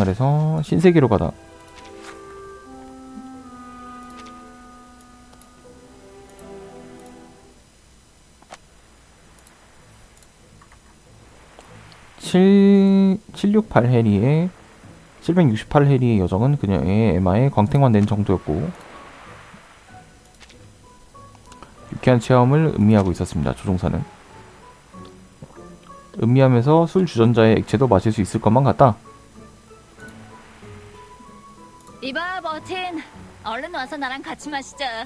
해서 신세계로 가다. (768) 해리의 768 해리의 여정은 그녀의 에마에 광택만 낸 정도였고 유쾌한 체험을 음미하고 있었습니다. 조종사는 음미하면서 술 주전자의 액체도 마실 수 있을 것만 같다. 이봐 버틴, 얼른 와서 나랑 같이 마시자.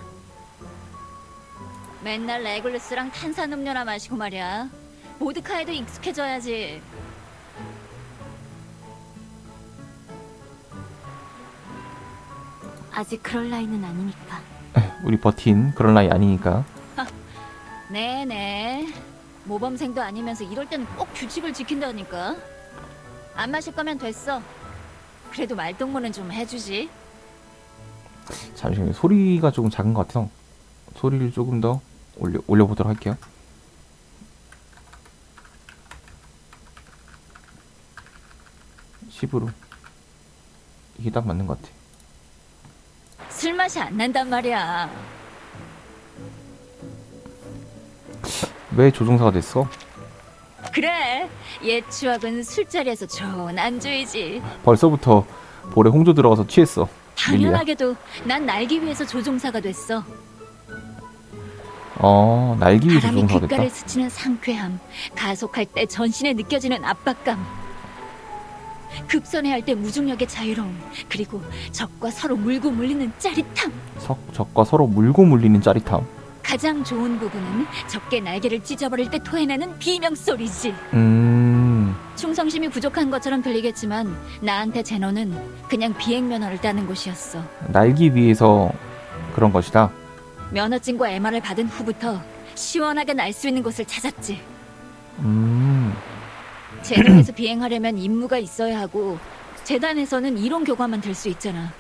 맨날 레굴루스랑 탄산음료나 마시고 말이야. 보드카에도 익숙해져야지. 아직 그럴 나이는 아니니까. 우리 버틴 그런 나이 아니니까. 네네. 모범생도 아니면서 이럴 때는 꼭 규칙을 지킨다니까. 안 마실 거면 됐어. 그래도 말동무는 좀 해주지. 잠시만요. 소리가 조금 작은 것 같아서 소리를 조금 더 올려보도록 할게요. (10으로) 이게 딱 맞는 것 같아. 술 맛이 안 난단 말이야. 왜 조종사가 됐어? 그래, 옛 추억은 술자리에서 좋은 안주이지. 벌써부터 볼에 홍조 들어가서 취했어. 당연하게도 난 날기 위해서 조종사가 됐어. 날기 위해서 바람이 조종사가 귓가를 됐다. 스치는 상쾌함, 가속할 때 전신에 느껴지는 압박감, 급선회할 때 무중력의 자유로움, 그리고 적과 서로 물고 물리는 짜릿함. 적과 서로 물고 물리는 짜릿함. 가장 좋은 부분은 적게 날개를 찢어버릴 때 토해내는 비명소리지. 충성심이 부족한 것처럼 들리겠지만 나한테 제노는 그냥 비행면허를 따는 곳이었어. 날기 위해서 그런 것이다. 면허증과 MR을 받은 후부터 시원하게 날 수 있는 곳을 찾았지. 제노에서 비행하려면 임무가 있어야 하고 재단에서는 이론 교과만 들 수 있잖아.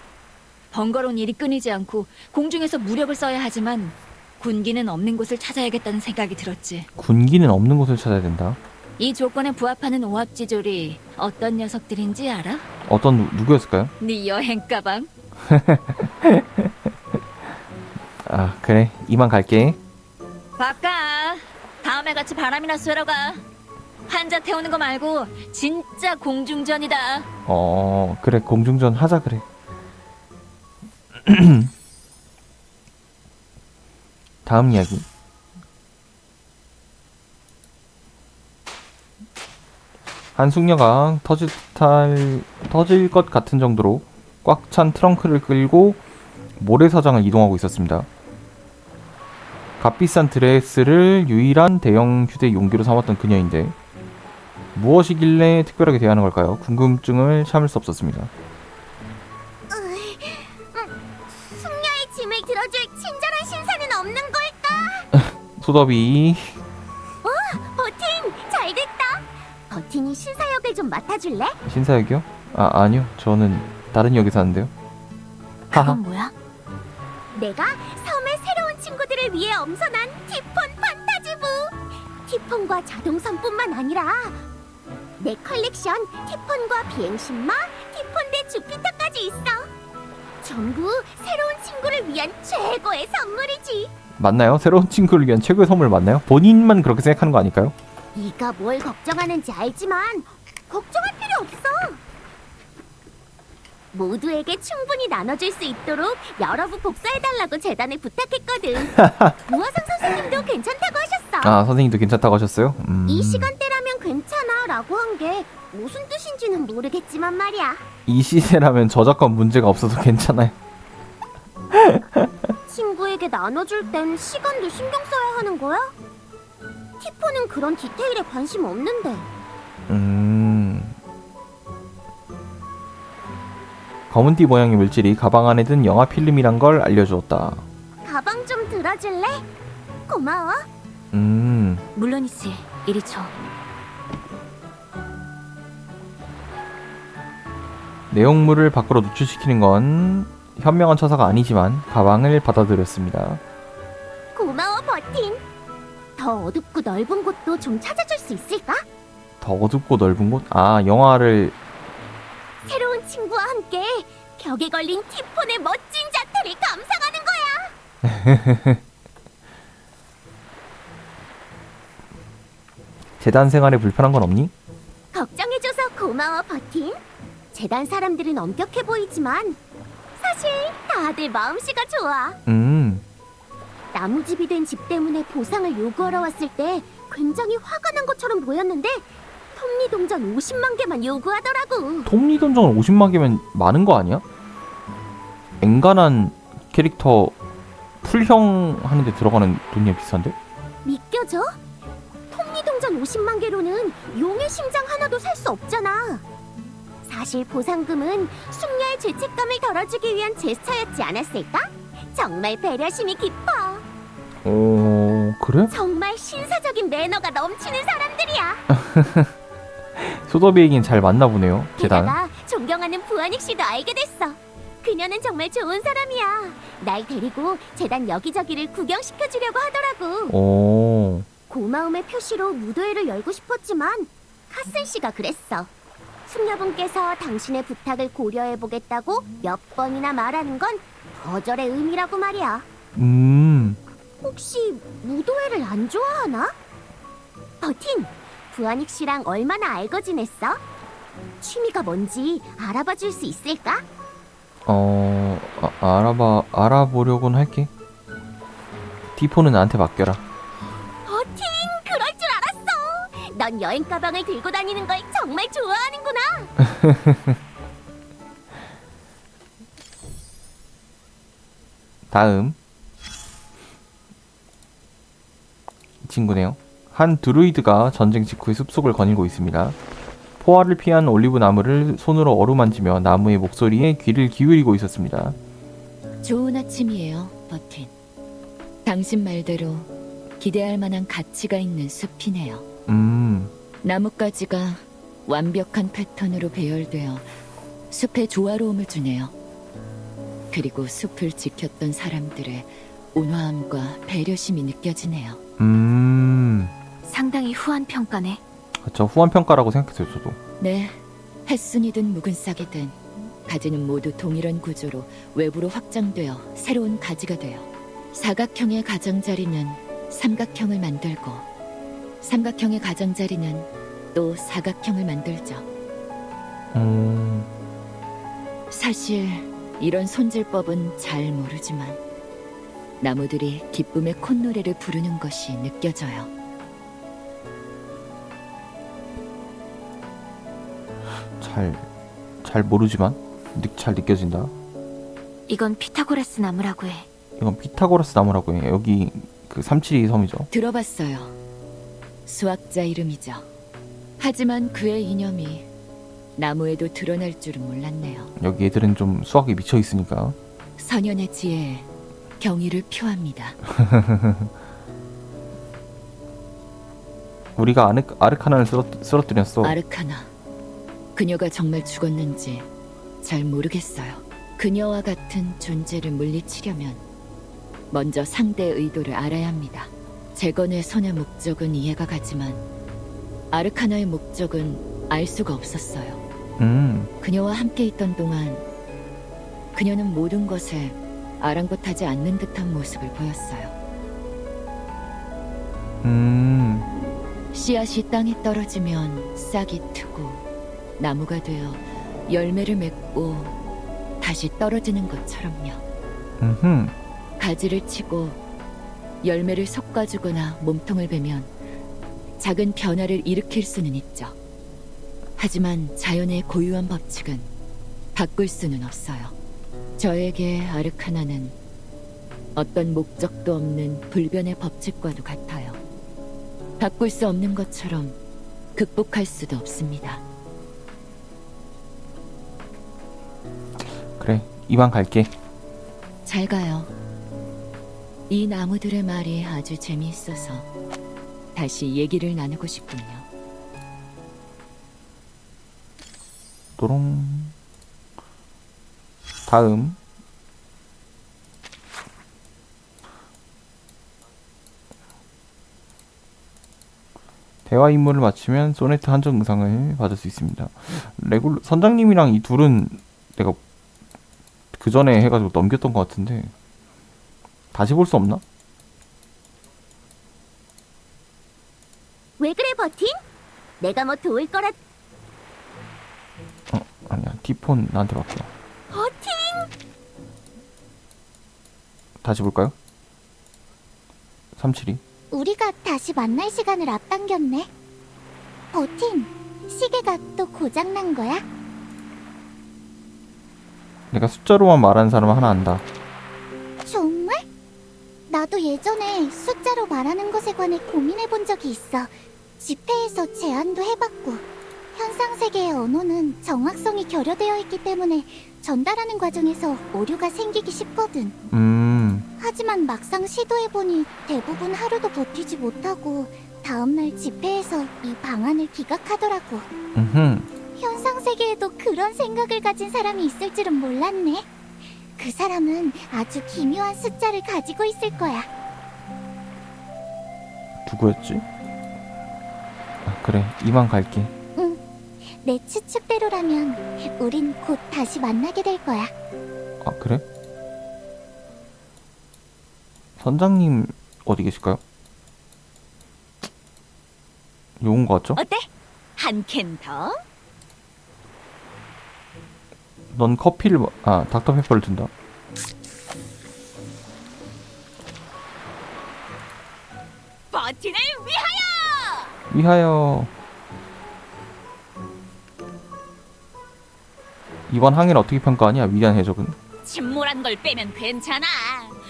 번거로운 일이 끊이지 않고 공중에서 무력을 써야 하지만 군기는 없는 곳을 찾아야겠다는 생각이 들었지. 군기는 없는 곳을 찾아야 된다. 이 조건에 부합하는 오합지졸이 어떤 녀석들인지 알아? 누구였을까요? 네 여행 가방? 아 그래 이만 갈게. 바까 다음에 같이 바람이나 쐬러 가. 환자 태우는 거 말고 진짜 공중전이다. 그래 공중전 하자 그래. 다음 이야기. 한 숙녀가 터질 것 같은 정도로 꽉 찬 트렁크를 끌고 모래사장을 이동하고 있었습니다. 값비싼 드레스를 유일한 대형 휴대 용기로 삼았던 그녀인데 무엇이길래 특별하게 대하는 걸까요? 궁금증을 참을 수 없었습니다. 숙녀의 짐을 들어줄 친절한 신사는 없는 걸까? 소더비. 버틴, 잘 됐다. 버틴이 신사 역을 좀 맡아줄래? 신사역이요? 아니요. 저는 다른 역에 사는데요. 하하. 그건 뭐야? 내가 섬의 새로운 친구들을 위해 엄선한 티폰 판타지부. 티폰과 자동선뿐만 아니라 내 컬렉션 티폰과 비행신마, 티폰 대 주피터까지 있어. 전부 새로운 친구를 위한 최고의 선물이지. 맞나요? 새로운 친구를 위한 최고의 선물 맞나요? 본인만 그렇게 생각하는 거 아닐까요? 네가 뭘 걱정하는지 알지만 걱정할 필요 없어. 모두에게 충분히 나눠줄 수 있도록 여러 부 복사해달라고 재단에 부탁했거든. 우화상 선생님도 괜찮다고 하셨어. 선생님도 괜찮다고 하셨어요? 이 시간대라면 괜찮아 라고 한 게 무슨 뜻인지는 모르겠지만 말이야. 이 시세라면 저작권 문제가 없어서 괜찮아요. 친구에게 나눠줄 땐 시간도 신경 써야 하는 거야? 티포는 그런 디테일에 관심 없는데. 검은띠 모양의 물질이 가방 안에 든 영화 필름이란 걸 알려주었다. 가방 좀 들어줄래? 고마워. 물론이지. 이리 줘. 내용물을 밖으로 노출시키는 건 현명한 처사가 아니지만 가방을 받아들였습니다. 고마워 버틴. 더 어둡고 넓은 곳도 좀 찾아줄 수 있을까? 더 어둡고 넓은 곳? 영화를... 새로운 친구와 함께 벽에 걸린 티폰의 멋진 자태를 감상하는 거야. 재단 생활에 불편한 건 없니? 걱정해줘서 고마워, 버틴. 재단 사람들은 엄격해 보이지만 사실 다들 마음씨가 좋아. 나무집이 된 집 때문에 보상을 요구하러 왔을 때 굉장히 화가 난 것처럼 보였는데 톱니동전 50만 개만 요구하더라고. 톱니던전은 50만 개면 많은 거 아니야? 엔간한 캐릭터 풀형 하는데 들어가는 돈이 비싼데? 믿겨져? 톱니동전 50만 개로는 용의 심장 하나도 살 수 없잖아. 사실 보상금은 숙녀의 죄책감을 덜어주기 위한 제스처였지 않았을까? 정말 배려심이 깊어. 그래? 정말 신사적인 매너가 넘치는 사람들이야. 소더비에겐 잘 맞나 보네요, 재단. 게다가 존경하는 부하닉 씨도 알게 됐어. 그녀는 정말 좋은 사람이야. 날 데리고 재단 여기저기를 구경시켜주려고 하더라고. 고마움의 표시로 무도회를 열고 싶었지만 카슨 씨가 그랬어. 숙녀분께서 당신의 부탁을 고려해보겠다고 몇 번이나 말하는 건 거절의 의미라고 말이야. 혹시 무도회를 안 좋아하나? 버틴, 부하닉 씨랑 얼마나 알고 지냈어? 취미가 뭔지 알아봐 줄 수 있을까? 알아보려고는 할게. 티폰은 나한테 맡겨라. 버틴, 그럴 줄 알았어. 넌 여행 가방을 들고 다니는 걸 정말 좋아하는구나. 다음 이 친구네요. 한 드루이드가 전쟁 직후의 숲속을 거닐고 있습니다. 포화를 피한 올리브 나무를 손으로 어루만지며 나무의 목소리에 귀를 기울이고 있었습니다. 좋은 아침이에요, 버틴. 당신 말대로 기대할 만한 가치가 있는 숲이네요. 나뭇가지가 완벽한 패턴으로 배열되어 숲에 조화로움을 주네요. 그리고 숲을 지켰던 사람들의 온화함과 배려심이 느껴지네요. 상당히 후한 평가네. 저 후한 평가라고 생각했어요, 저도. 네, 햇순이든 묵은 싹이든 가지는 모두 동일한 구조로 외부로 확장되어 새로운 가지가 되어 사각형의 가장자리는 삼각형을 만들고 삼각형의 가장자리는 또 사각형을 만들죠. 사실 이런 손질법은 잘 모르지만 나무들이 기쁨의 콧노래를 부르는 것이 느껴져요. 잘 모르지만 잘 느껴진다. 이건 피타고라스 나무라고 해. 이건 피타고라스 나무라고 해. 여기 그 372 섬이죠. 들어봤어요. 수학자 이름이죠. 하지만 그의 이념이 나무에도 드러날 줄은 몰랐네요. 여기 애들은 좀 수학에 미쳐 있으니까. 선연의 지혜에 경의를 표합니다. 우리가 아르카나를 쓰러뜨렸어. 아르카나. 그녀가 정말 죽었는지 잘 모르겠어요. 그녀와 같은 존재를 물리치려면 먼저 상대의 의도를 알아야 합니다. 재건의 손의 목적은 이해가 가지만 아르카나의 목적은 알 수가 없었어요. 그녀와 함께 있던 동안 그녀는 모든 것에 아랑곳하지 않는 듯한 모습을 보였어요. 씨앗이 땅에 떨어지면 싹이 트고 나무가 되어 열매를 맺고 다시 떨어지는 것처럼요. 가지를 치고 열매를 솎아주거나 몸통을 베면 작은 변화를 일으킬 수는 있죠. 하지만 자연의 고유한 법칙은 바꿀 수는 없어요. 저에게 아르카나는 어떤 목적도 없는 불변의 법칙과도 같아요. 바꿀 수 없는 것처럼 극복할 수도 없습니다. 그래, 이만 갈게. 잘 가요. 이 나무들의 말이 아주 재미있어서 다시 얘기를 나누고 싶군요. 또롱. 다음. 대화 임무를 마치면 소네트 한정 의상을 받을 수 있습니다. 선장님이랑 이 둘은 내가 그 전에 해가지고 넘겼던 것 같은데 다시 볼 수 없나? 왜 그래, 버틴? 내가 뭐 도울 거라. 아니야, 티폰 나한테 맡겨. 버틴! 다시 볼까요? 372. 우리가 다시 만날 시간을 앞당겼네. 버틴, 시계가 또 고장난 거야? 내가 숫자로만 말하는 사람 하나 안다. 정말? 나도 예전에 숫자로 말하는 것에 관해 고민해 본 적이 있어. 집회에서 제안도 해봤고, 현상세계의 언어는 정확성이 결여되어 있기 때문에 전달하는 과정에서 오류가 생기기 쉽거든. 하지만 막상 시도해보니 대부분 하루도 버티지 못하고 다음날 집회에서 이 방안을 기각하더라고. 현상세계에도 그런 생각을 가진 사람이 있을 줄은 몰랐네. 그 사람은 아주 기묘한 숫자를 가지고 있을 거야. 누구였지? 아, 그래, 이만 갈게. 응, 내 추측대로라면 우린 곧 다시 만나게 될 거야. 아, 그래? 선장님 어디 계실까요? 요건 것 같죠? 어때? 한 캔 더? 넌 커피를 닥터페퍼를 든다. 버틴을 위하여! 위하여. 이번 항해를 어떻게 평가하냐? 위대한 해적은. 침몰한 걸 빼면 괜찮아.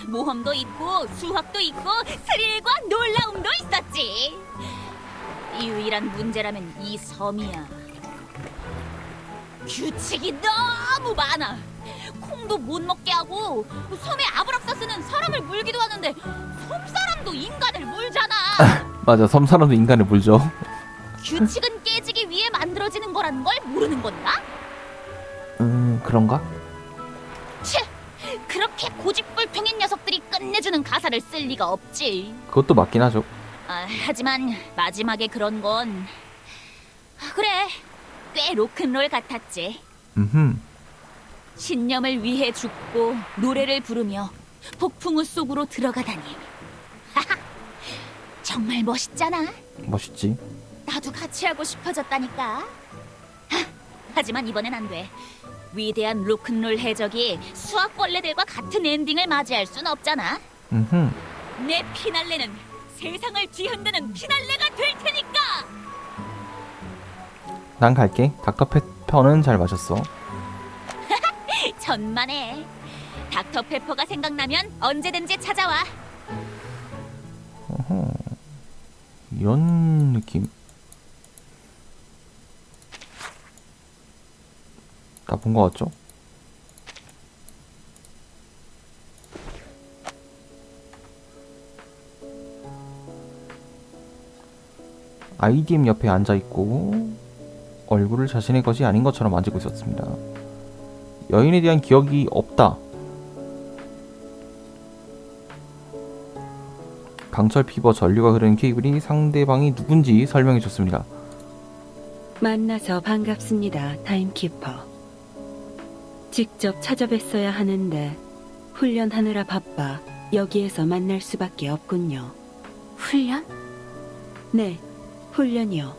모험도 있고 수학도 있고 스릴과 놀라움도 있었지. 유일한 문제라면 이 섬이야. 규칙이 너무 많아. 콩도 못 먹게 하고 섬에 아브락사스는 사람을 물기도 하는데 섬 사람도 인간을 물잖아. 맞아, 섬 사람도 인간을 물죠. 규칙은 깨지기 위해 만들어지는 거라는 걸 모르는 건가? 그런가? 치! 그렇게 고집불통인 녀석들이 끝내주는 가사를 쓸 리가 없지. 그것도 맞긴 하죠. 하지만 마지막에 그런 건 그래, 꽤 로큰롤 같았지. 신념을 위해 죽고 노래를 부르며 폭풍우 속으로 들어가다니. 정말 멋있잖아. 멋있지. 나도 같이 하고 싶어졌다니까. 하지만 이번엔 안 돼. 위대한 로큰롤 해적이 수학벌레들과 같은 엔딩을 맞이할 순 없잖아. 내 피날레는 세상을 뒤흔드는 피날레가 될 테니까. 난 갈게. 닥터페퍼는 잘 마셨어. 천만에. 닥터페퍼가 생각나면 언제든지 찾아와. 이런 느낌. 다 본 것 같죠? IDM 옆에 앉아있고 얼굴을 자신의 것이 아닌 것처럼 만지고 있었습니다. 여인에 대한 기억이 없다. 강철 피버 전류가 흐르는 케이블이 상대방이 누군지 설명해 줬습니다. 만나서 반갑습니다, 타임키퍼. 직접 찾아뵀어야 하는데 훈련하느라 바빠 여기에서 만날 수밖에 없군요. 훈련? 네, 훈련이요.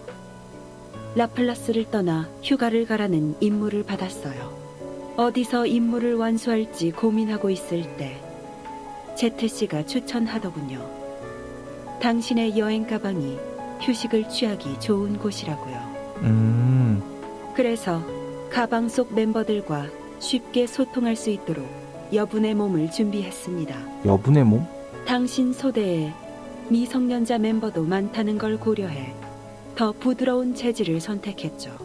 라플라스를 떠나 휴가를 가라는 임무를 받았어요. 어디서 임무를 완수할지 고민하고 있을 때 제트씨가 추천하더군요. 당신의 여행 가방이 휴식을 취하기 좋은 곳이라고요. 그래서 가방 속 멤버들과 쉽게 소통할 수 있도록 여분의 몸을 준비했습니다. 여분의 몸? 당신 소대에 미성년자 멤버도 많다는 걸 고려해 더 부드러운 재질을 선택했죠.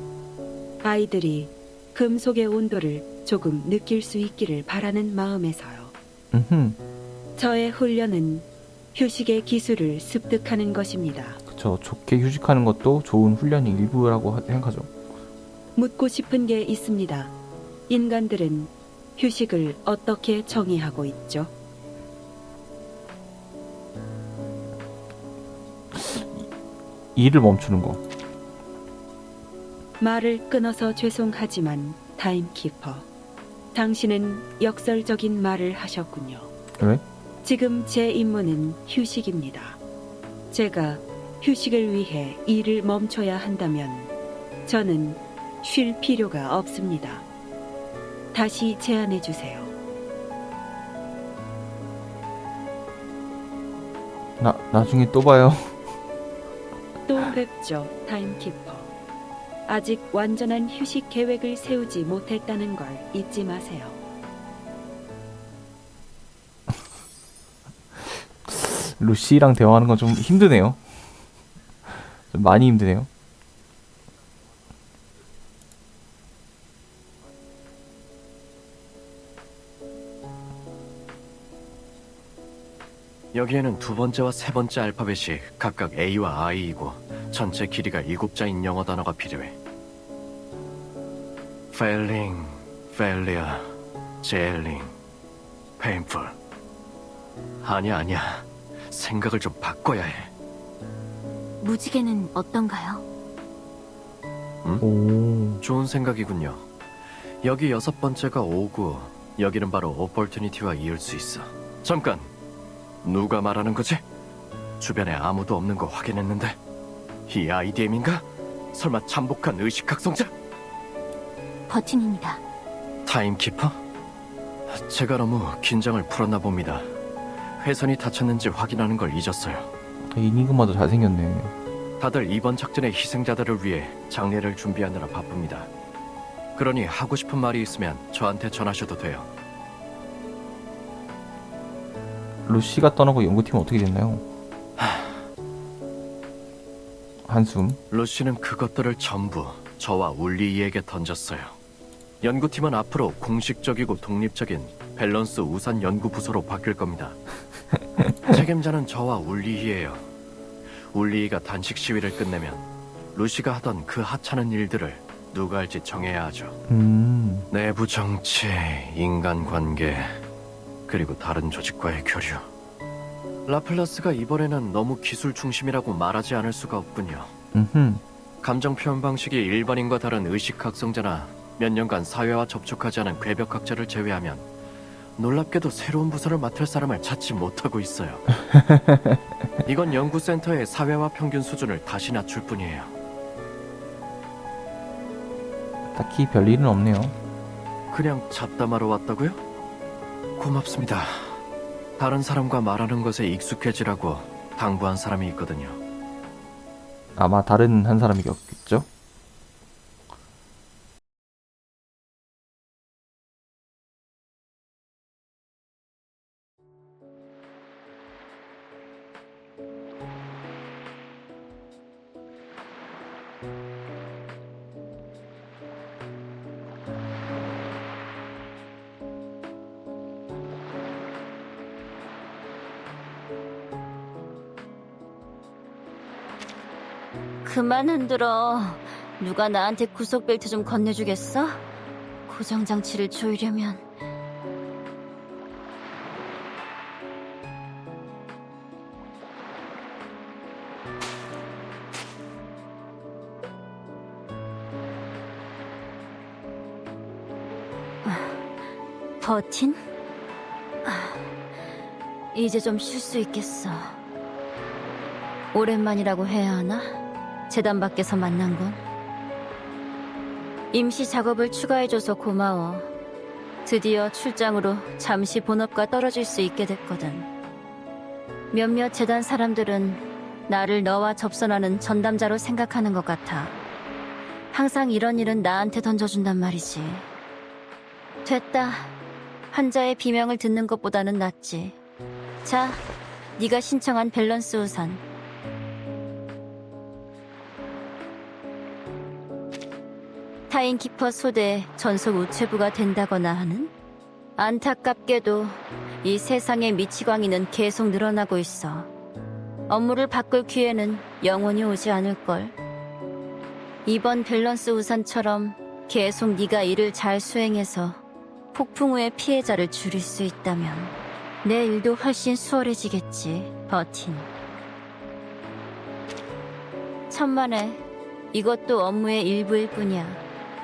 아이들이 금속의 온도를 조금 느낄 수 있기를 바라는 마음에서요. 저의 훈련은 휴식의 기술을 습득하는 것입니다. 그쵸. 좋게 휴식하는 것도 좋은 훈련의 일부라고 생각하죠. 묻고 싶은 게 있습니다. 인간들은 휴식을 어떻게 정의하고 있죠? 일을 멈추는 거. 말을 끊어서 죄송하지만 타임키퍼, 당신은 역설적인 말을 하셨군요. 왜? 지금 제 임무는 휴식입니다. 제가 휴식을 위해 일을 멈춰야 한다면 저는 쉴 필요가 없습니다. 다시 제안해 주세요. 나중에 또 봐요. 또 뵙죠, 타임키퍼. 아직 완전한 휴식 계획을 세우지 못했다는 걸 잊지 마세요. 루시랑 대화하는 건 좀 힘드네요. 좀 많이 힘드네요. 여기에는 두 번째와 세 번째 알파벳이 각각 A와 I이고 전체 길이가 7자인 영어 단어가 필요해. failing, failure, jailing, painful. 아니야. 생각을 좀 바꿔야 해. 무지개는 어떤가요? 오. 좋은 생각이군요. 여기 6번째가 오고 여기는 바로 opportunity와 이을 수 있어. 잠깐! 누가 말하는 거지? 주변에 아무도 없는 거 확인했는데 이 IDM인가? 설마 잠복한 의식각성자? 버틴입니다. 타임키퍼? 제가 너무 긴장을 풀었나 봅니다. 회선이 닫혔는지 확인하는 걸 잊었어요. 이니그마도 잘생겼네. 다들 이번 작전의 희생자들을 위해 장례를 준비하느라 바쁩니다. 그러니 하고 싶은 말이 있으면 저한테 전하셔도 돼요. 루시가 떠나고 연구팀은 어떻게 됐나요? 한숨. 루시는 그것들을 전부 저와 울리이에게 던졌어요. 연구팀은 앞으로 공식적이고 독립적인 밸런스 우산 연구 부서로 바뀔 겁니다. 책임자는 저와 울리이예요. 울리이가 단식 시위를 끝내면 루시가 하던 그 하찮은 일들을 누가 할지 정해야 하죠. 내부 정치, 인간관계, 그리고 다른 조직과의 교류. 라플라스가 이번에는 너무 기술 중심이라고 말하지 않을 수가 없군요. 감정 표현 방식이 일반인과 다른 의식각성자나 몇 년간 사회와 접촉하지 않은 괴벽학자를 제외하면 놀랍게도 새로운 부서를 맡을 사람을 찾지 못하고 있어요. 이건 연구센터의 사회화 평균 수준을 다시 낮출 뿐이에요. 딱히 별일은 없네요. 그냥 잡담하러 왔다고요? 고맙습니다. 다른 사람과 말하는 것에 익숙해지라고 당부한 사람이 있거든요. 아마 다른 한 사람이겠죠? 그만 흔들어. 누가 나한테 구속 벨트 좀 건네주겠어? 고정 장치를 조이려면. 버틴? 이제 좀 쉴 수 있겠어. 오랜만이라고 해야 하나? 재단 밖에서 만난 건. 임시 작업을 추가해줘서 고마워. 드디어 출장으로 잠시 본업과 떨어질 수 있게 됐거든. 몇몇 재단 사람들은 나를 너와 접선하는 전담자로 생각하는 것 같아. 항상 이런 일은 나한테 던져준단 말이지. 됐다. 환자의 비명을 듣는 것보다는 낫지. 자, 네가 신청한 밸런스 우산. 타임키퍼 소대의 전속 우체부가 된다거나 하는? 안타깝게도 이 세상의 미치광이는 계속 늘어나고 있어. 업무를 바꿀 기회는 영원히 오지 않을걸. 이번 밸런스 우산처럼 계속 네가 일을 잘 수행해서 폭풍 후의 피해자를 줄일 수 있다면 내 일도 훨씬 수월해지겠지, 버틴. 천만에. 이것도 업무의 일부일 뿐이야.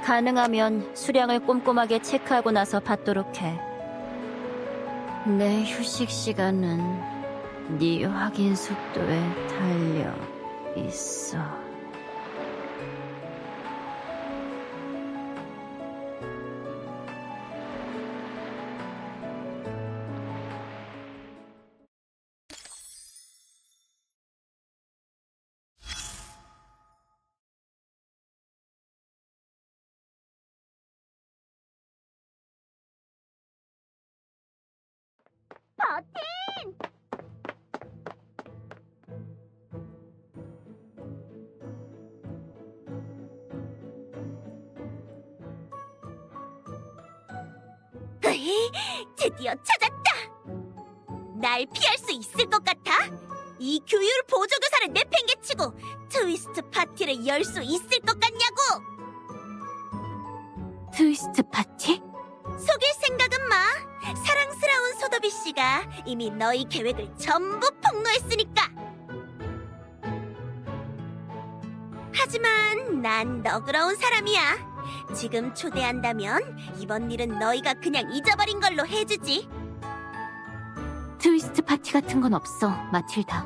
가능하면 수량을 꼼꼼하게 체크하고 나서 받도록 해. 내 휴식 시간은 네 확인 속도에 달려 있어. 버틴! 으이, 드디어 찾았다! 날 피할 수 있을 것 같아? 이 교율 보조교사를 내팽개치고 트위스트 파티를 열 수 있을 것 같냐고! 트위스트 파티? 속일 생각은 마! 사랑스러운 소더비 씨가 이미 너희 계획을 전부 폭로했으니까! 하지만 난 너그러운 사람이야. 지금 초대한다면 이번 일은 너희가 그냥 잊어버린 걸로 해주지. 트위스트 파티 같은 건 없어, 마틸다.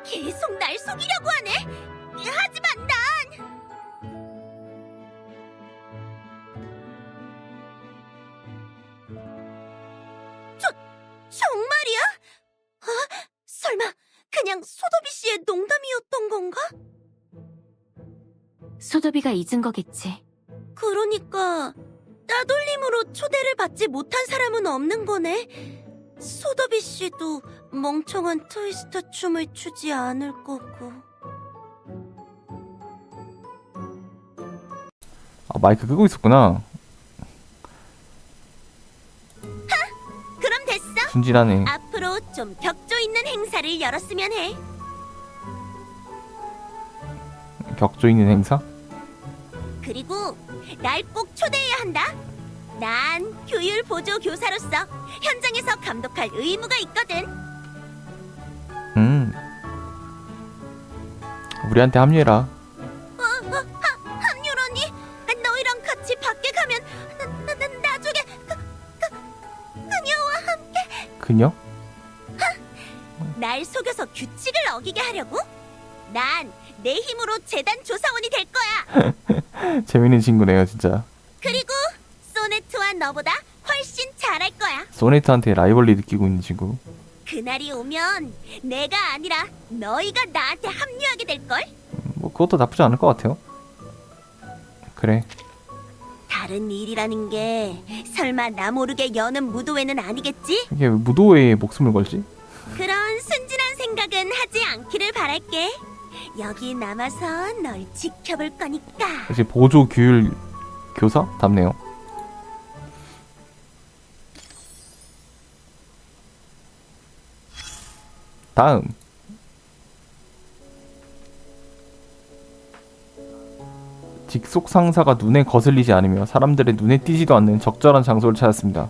계속 날 속이려고 하네. 하지만 난 정말이야? 설마 그냥 소더비 씨의 농담이었던 건가? 소더비가 잊은 거겠지. 그러니까 따돌림으로 초대를 받지 못한 사람은 없는 거네. 소더비 씨도 멍청한 트위스트 춤을 추지 않을 거고. 아, 마이크 끄고 있었구나. 그럼 됐어. 순진하네. 앞으로 좀 격조 있는 행사를 열었으면 해. 격조 있는 행사? 그리고 날 꼭 초대해야 한다. 난 교율 보조 교사로서 현장에서 감독할 의무가 있거든. 우리한테 합류해라. 합류라니? 너희랑 같이 밖에 가면 나중에 그녀와 함께 그녀? 날 속여서 규칙을 어기게 하려고? 난 내 힘으로 재단 조사원이 될 거야. 재밌는 친구네요, 진짜. 그리고 소네트와 너보다 훨씬 잘할 거야. 소네트한테 라이벌리 느끼고 있는 친구. 그날이 오면 내가 아니라 너희가 나한테 합류하게 될걸? 뭐 그것도 나쁘지 않을 것 같아요. 그래. 다른 일이라는 게 설마 나 모르게 여는 무도회는 아니겠지? 이게 왜 무도회에 목숨을 걸지? 그런 순진한 생각은 하지 않기를 바랄게. 여기 남아서 널 지켜볼 거니까. 역시 보조 규율 교사? 답네요. 다음. 직속 상사가 눈에 거슬리지 않으며 사람들의 눈에 띄지도 않는 적절한 장소를 찾았습니다.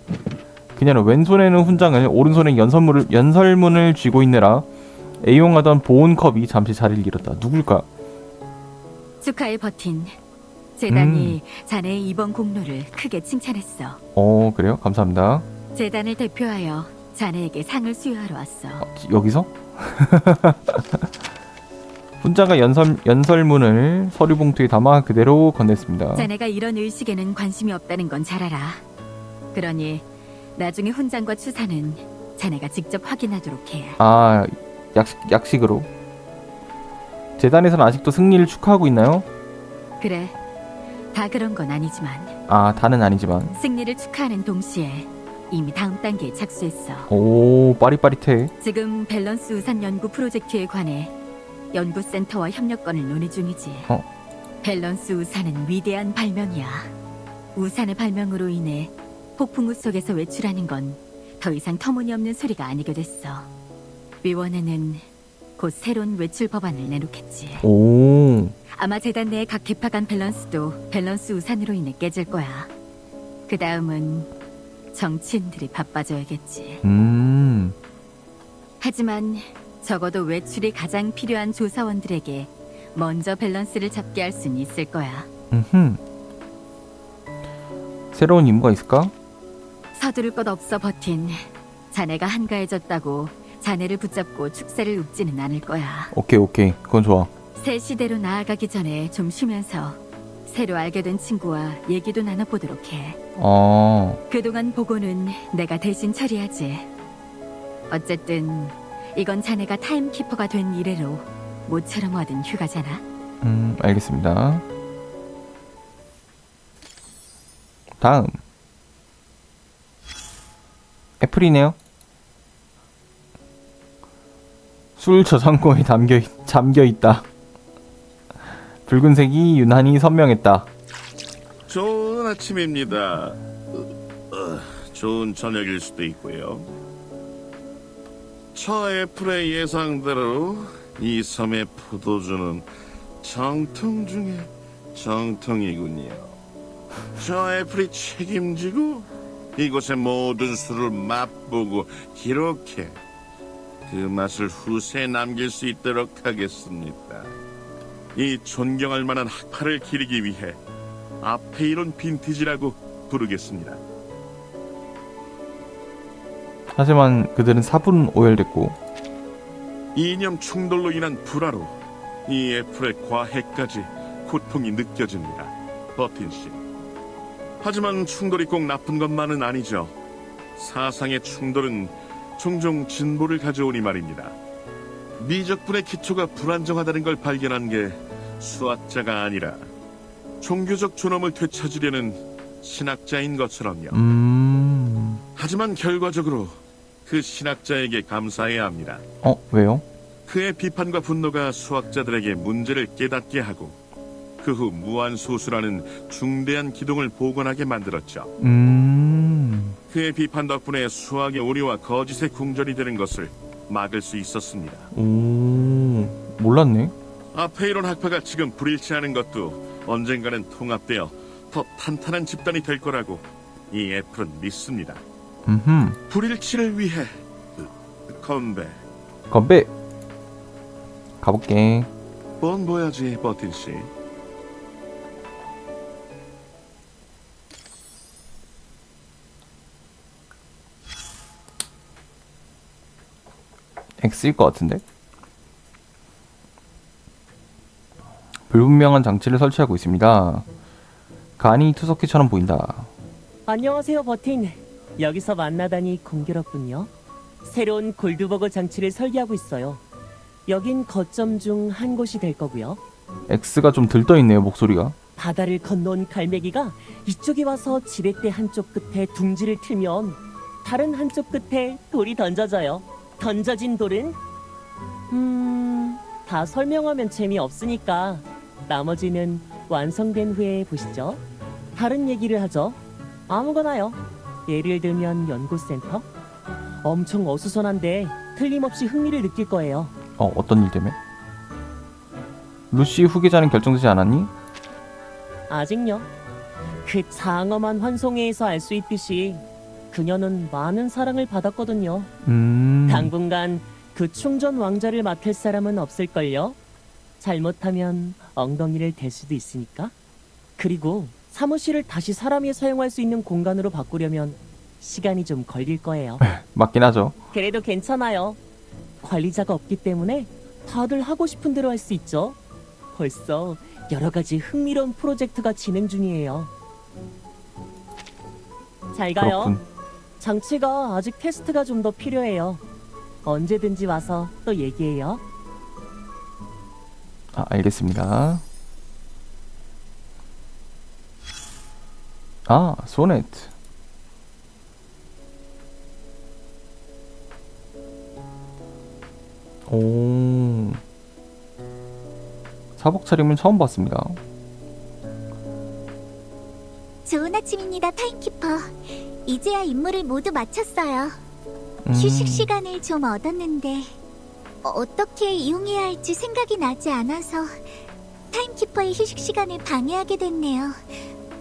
그녀는 왼손에는 훈장을, 오른손에 연설문을 쥐고 있느라 애용하던 보온컵이 잠시 자리를 잃었다. 누굴까? 축하해 버틴. 재단이 자네의 이번 공로를 크게 칭찬했어. 그래요? 감사합니다. 재단을 대표하여 자네에게 상을 수여하러 왔어. 여기서? 훈장과 연설문을 서류 봉투에 담아 그대로 건넸습니다. 자네가 이런 의식에는 관심이 없다는 건 잘 알아. 그러니 나중에 훈장과 추사는 자네가 직접 확인하도록 해. 아, 약식으로. 재단에서는 아직도 승리를 축하하고 있나요? 그래, 다 그런 건 아니지만 아, 다는 아니지만. 승리를 축하하는 동시에 이미 다음 단계에 착수했어. 오, 빠릿빠릿해. 지금 밸런스 우산 연구 프로젝트에 관해 연구센터와 협력권을 논의 중이지. 밸런스 우산은 위대한 발명이야. 우산의 발명으로 인해 폭풍우 속에서 외출하는 건 더 이상 터무니없는 소리가 아니게 됐어. 위원회는 곧 새로운 외출 법안을 내놓겠지. 오, 아마 재단 내의 각 개파 간 밸런스도 밸런스 우산으로 인해 깨질 거야. 그 다음은 정치인들이 바빠져야겠지. 하지만 적어도 외출이 가장 필요한 조사원들에게 먼저 밸런스를 잡게 할 순 있을 거야. 음흠. 새로운 임무가 있을까? 서두를 것 없어, 버틴. 자네가 한가해졌다고 자네를 붙잡고 축사를 읊지는 않을 거야. 오케이. 그건 좋아. 새 시대로 나아가기 전에 좀 쉬면서 새로 알게 된 친구와 얘기도 나눠보도록 해. 그동안 보고는 내가 대신 처리하지. 어쨌든 이건 자네가 타임키퍼가 된 이래로 모처럼 얻은 휴가잖아. 알겠습니다. 다음. 애플이네요. 술 저장고에 잠겨있다. 붉은색이 유난히 선명했다. 좋은 아침입니다. 좋은 저녁일 수도 있고요. 저 애플의 예상대로 이 섬의 포도주는 정통 중에 정통이군요. 저 애플이 책임지고 이곳의 모든 술을 맛보고 기록해 그 맛을 후세에 남길 수 있도록 하겠습니다. 이 존경할 만한 학파를 기리기 위해 아페이론 빈티지라고 부르겠습니다. 하지만 그들은 사부는 오열됐고 이념 충돌로 인한 불화로 이 애플의 과해까지 고통이 느껴집니다. 버틴 씨. 하지만 충돌이 꼭 나쁜 것만은 아니죠. 사상의 충돌은 종종 진보를 가져오니 말입니다. 미적분의 기초가 불안정하다는 걸 발견한 게 수학자가 아니라 종교적 존엄을 되찾으려는 신학자인 것처럼요. 하지만 결과적으로 그 신학자에게 감사해야 합니다. 왜요? 그의 비판과 분노가 수학자들에게 문제를 깨닫게 하고 그 후 무한소수라는 중대한 기동을 복원하게 만들었죠. 그의 비판 덕분에 수학의 오류와 거짓의 궁전이 되는 것을 막을 수 있었습니다. 몰랐네. 아페이론 학파가 지금 불일치하는 것도 언젠가는 통합되어 더 탄탄한 집단이 될 거라고 이 애플은 믿습니다. 불일치를 위해 건배. 가볼게. 뻔 보야지, 버틴 씨. X일 것 같은데? 불분명한 장치를 설치하고 있습니다. 간이 투석기처럼 보인다. 안녕하세요, 버틴. 여기서 만나다니 공교롭군요. 새로운 골드버거 장치를 설계하고 있어요. 여긴 거점 중 한 곳이 될 거고요. X가 좀 들떠있네요, 목소리가. 바다를 건너온 갈매기가 이쪽에 와서 지렛대 한쪽 끝에 둥지를 틀면 다른 한쪽 끝에 돌이 던져져요. 던져진 돌은 다 설명하면 재미없으니까 나머지는 완성된 후에 보시죠. 다른 얘기를 하죠. 아무거나요. 예를 들면 연구센터? 엄청 어수선한데 틀림없이 흥미를 느낄 거예요. 어떤 일 때문에? 루시 후계자는 결정되지 않았니? 아직요. 그 장엄한 환송회에서 알 수 있듯이 그녀는 많은 사랑을 받았거든요. 당분간 그 충전 왕자를 맡을 사람은 없을걸요? 잘못하면 엉덩이를 댈 수도 있으니까. 그리고 사무실을 다시 사람이 사용할 수 있는 공간으로 바꾸려면 시간이 좀 걸릴 거예요. 맞긴 하죠. 그래도 괜찮아요. 관리자가 없기 때문에 다들 하고 싶은 대로 할 수 있죠. 벌써 여러 가지 흥미로운 프로젝트가 진행 중이에요. 잘 가요. 그렇군. 장치가 아직 테스트가 좀 더 필요해요. 언제든지 와서 또 얘기해요. 알겠습니다. 소네트. 오. 사복 차림은 처음 봤습니다. 좋은 아침입니다, 타임키퍼. 이제야 임무를 모두 마쳤어요. 휴식 시간을 좀 얻었는데 어떻게 이용해야 할지 생각이 나지 않아서 타임키퍼의 휴식 시간을 방해하게 됐네요.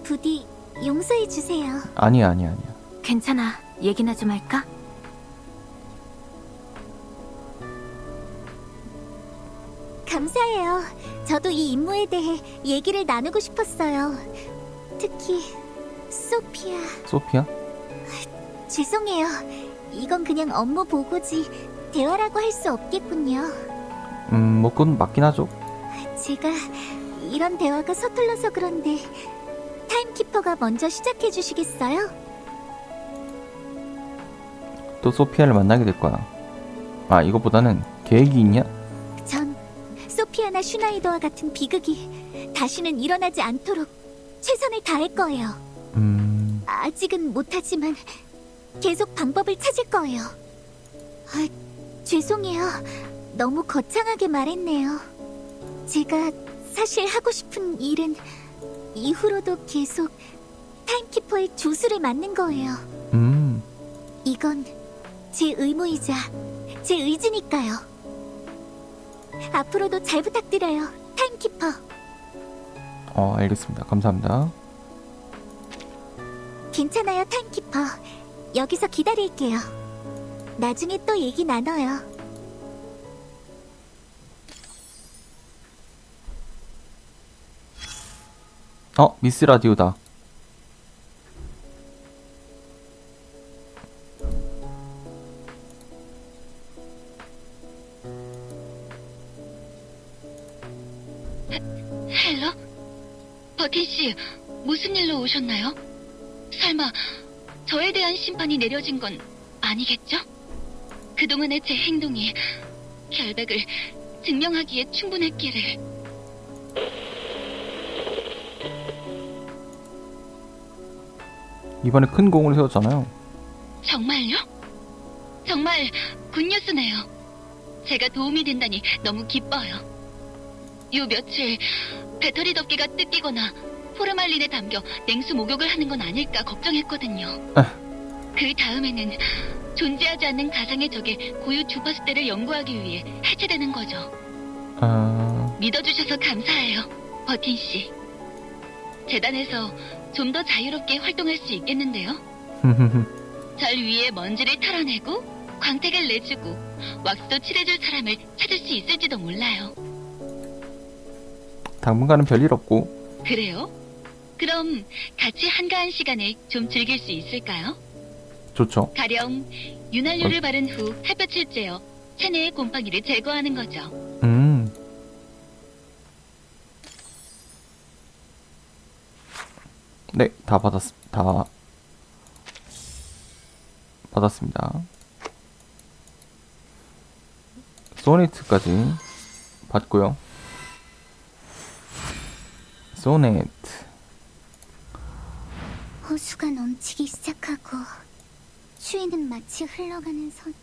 부디 용서해 주세요. 아니야. 괜찮아. 얘기나 좀 할까? 감사해요. 저도 이 임무에 대해 얘기를 나누고 싶었어요. 특히 소피아. 소피아? 죄송해요. 이건 그냥 업무 보고지 대화라고 할 수 없겠군요. 뭐 그건 맞긴 하죠. 제가 이런 대화가 서툴러서 그런데 타임키퍼가 먼저 시작해 주시겠어요? 또 소피아를 만나게 될 거야. 아, 이것보다는 계획이 있냐? 전 소피아나 슈나이더와 같은 비극이 다시는 일어나지 않도록 최선을 다할 거예요. 아직은 못하지만 계속 방법을 찾을 거예요. 아, 죄송해요. 너무 거창하게 말했네요. 제가 사실 하고 싶은 일은 이후로도 계속 타임키퍼의 조수를 맡는 거예요. 이건 제 의무이자 제 의지니까요. 앞으로도 잘 부탁드려요, 타임키퍼. 알겠습니다. 감사합니다. 괜찮아요, 타임키퍼. 여기서 기다릴게요. 나중에 또 얘기 나눠요. 미스 라디오다. 헬로? 버틴 씨, 무슨 일로 오셨나요? 설마 저에 대한 심판이 내려진 건 아니겠죠? 그동안의 제 행동이 결백을 증명하기에 충분했기를. 이번에 큰 공을 세웠잖아요. 정말요? 정말 굿뉴스네요. 제가 도움이 된다니 너무 기뻐요. 요 며칠 배터리 덮개가 뜯기거나 포르말린에 담겨 냉수 목욕을 하는 건 아닐까 걱정했거든요. 그 다음에는 존재하지 않는 가상의 적의 고유 주파수대를 연구하기 위해 해체되는 거죠. 믿어주셔서 감사해요, 버틴 씨. 재단에서 좀 더 자유롭게 활동할 수 있겠는데요? 절 위에 먼지를 털어내고 광택을 내주고 왁스도 칠해줄 사람을 찾을 수 있을지도 몰라요. 당분간은 별일 없고. 그래요? 그럼 같이 한가한 시간을 좀 즐길 수 있을까요? 좋죠. 가령 윤활유를 바른 후 햇볕을 쬐어 체내의 곰팡이를 제거하는 거죠. 네, 다 받았습니다. 소네트까지 받고요. 소네트. 호수가 넘치기 시작하고 추위는 마치 흘러가는 선.